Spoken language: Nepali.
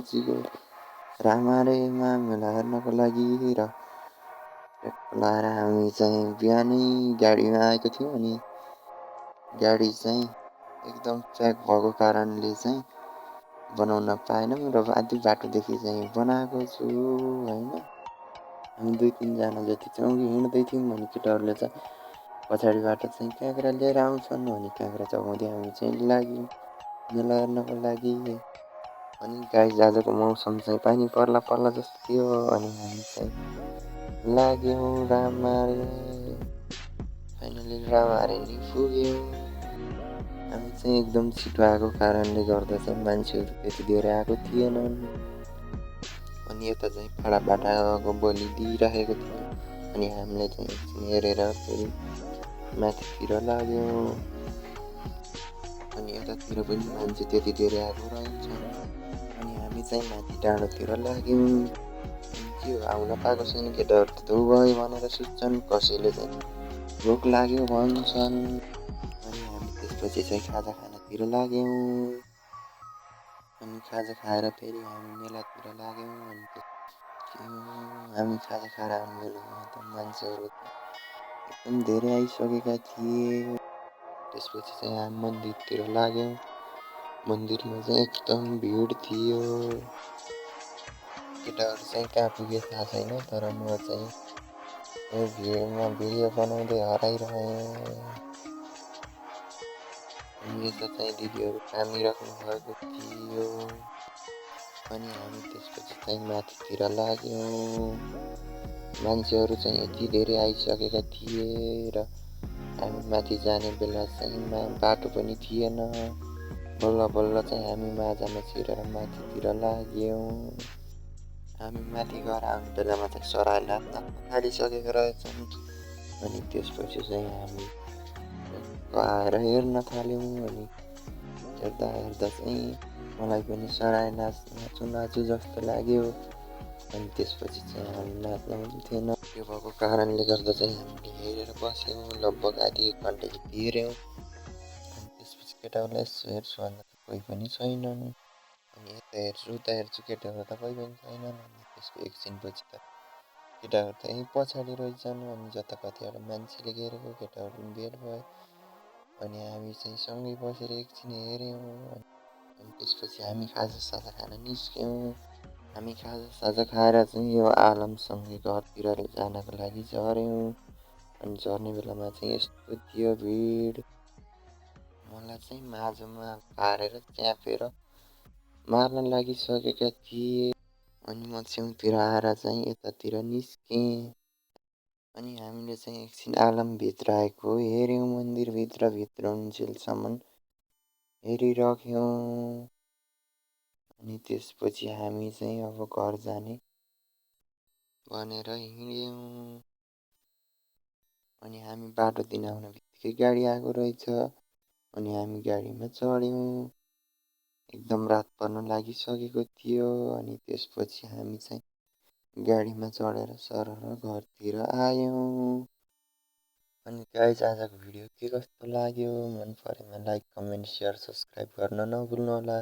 नाचेको रामारेमा मेला हेर्नको लागि र लाएर हामी चाहिँ बिहानै गाडीमा आएको थियौँ अनि गाडी चाहिँ एकदम ट्र्याक भएको कारणले चाहिँ बनाउन पाएनौँ र आधी बाटोदेखि चाहिँ बनाएको छु होइन। हामी 2-3 जना जति चाहिँ हिँड्दै थियौँ अनि केटाहरूले चाहिँ पछाडिबाट चाहिँ काँक्रा लिएर आउँछन् अनि काँक्रा चबाउँदै हामी चाहिँ लाग्यौँ मेला हेर्नको लागि। अनि गाइस आजको मौसम चाहिँ पानी पर्ला पर्ला जस्तो थियो अनि हामी चाहिँ लाग्यौँ रामारे। फाइनली रामारे नि पुग्यौँ। हामी चाहिँ एकदम छिटो आएको कारणले गर्दा चाहिँ मान्छेहरू त्यति धेरै आएको थिएनन्। अनि यता चाहिँ फाडाफाडाको बलि दिइरहेको थियो अनि हामीले चाहिँ एकछिन हेरेर फेरि माथितिर लाग्यौँ। अनि यतातिर पनि मान्छे त्यति धेरै आएको रहेछन् अनि हामी चाहिँ माथि डाँडोतिर लाग्यौँ। के हो आउन पाएको छैन केटाहरू त गयो भनेर सोध्छन्, कसैले चाहिँ भोक लाग्यो भन्छन्। अनि हामी त्यसपछि चाहिँ खाजा खानातिर लाग्यौँ। अनि खाजा खाएर फेरि हामी मेलातिर लाग्यौँ। अनि हामी खाजा खाएर आउने बेलामा त मान्छेहरू एकदम धेरै आइसकेका थिए। त्यसपछि चाहिँ हामी मन्दिरतिर लाग्यौँ। मन्दिरमा चाहिँ एकदम भिड थियो। केटाहरू चाहिँ कहाँ पुगे थाहा छैन, तर म चाहिँ यो भिडमा भिडियो बनाउँदै हराइरहेँ। अनि यता चाहिँ दिदीहरू कामिराख्नु भएको थियो। अनि हामी त्यसपछि चाहिँ माथितिर लाग्यौँ। मान्छेहरू चाहिँ यति धेरै आइसकेका थिए र हामी माथि जाने बेला चाहिँ बाटो पनि थिएन। बल्ल बल्ल चाहिँ हामी माझामा छिरेर माथितिर लाग्यौँ। हामी माथि गएर आउने बेलामा चाहिँ सराय नाच्न थालिसकेको रहेछन्। अनि त्यसपछि चाहिँ हामी आएर हेर्न थाल्यौँ। अनि हेर्दा हेर्दा चाहिँ मलाई पनि सराय नाच्नु जस्तो लाग्यो। अनि त्यसपछि चाहिँ हामी नाच्न हुन्थेन। त्यो भएको कारणले गर्दा चाहिँ हामीले हेरेर बस्यौँ। लगभग आधी 1 घन्टा जति हेऱ्यौँ। अनि त्यसपछि केटाहरूलाई यसो हेर्छु भन्दा त कोही पनि छैनन्। अनि यता हेर्छु उता हेर्छु केटाहरू त कोही पनि छैनन्। अनि त्यसको एकछिनपछि त केटाहरू त यहीँ पछाडि रहेछन्। अनि जताकतिबाट मान्छेले घेरेको केटाहरू पनि भेट भयो। अनि हामी चाहिँ सँगै बसेर एकछिन हेऱ्यौँ। अनि त्यसपछि हामी खाजासाजा खान निस्क्यौँ। हामी खाजासाजा खाएर चाहिँ यो आलमसँगै घरतिर जानको लागि झऱ्यौँ। अनि झर्ने बेलामा चाहिँ यस्तो थियो भिड। मलाई चाहिँ माझमा पारेर च्यापेर मार्न लागिसकेका थिए। अनि म छेउतिर आएर चाहिँ यतातिर निस्केँ। अनि हामीले चाहिँ एकछिन आलमभित्र आएको हेऱ्यौँ। मन्दिरभित्र हुन्जेलसम्म हेरिराख्यौँ। अनि त्यसपछि हामी चाहिँ अब घर जाने भनेर हिँड्यौँ। अनि हामी बाटोतिर आउन बित्तिकै गाडी आएको रहेछ। अनि हामी गाडीमा चढ्यौँ। एकदम रात पर्न लागिसकेको थियो। अनि त्यसपछि हामी चाहिँ गाडीमा चढेर सरर घरतिर आयौँ। अनि गाइस आजको भिडियो के कस्तो लाग्यो, मन परेमा लाइक, कमेन्ट, सेयर, सब्सक्राइब गर्न नभुल्नुहोला।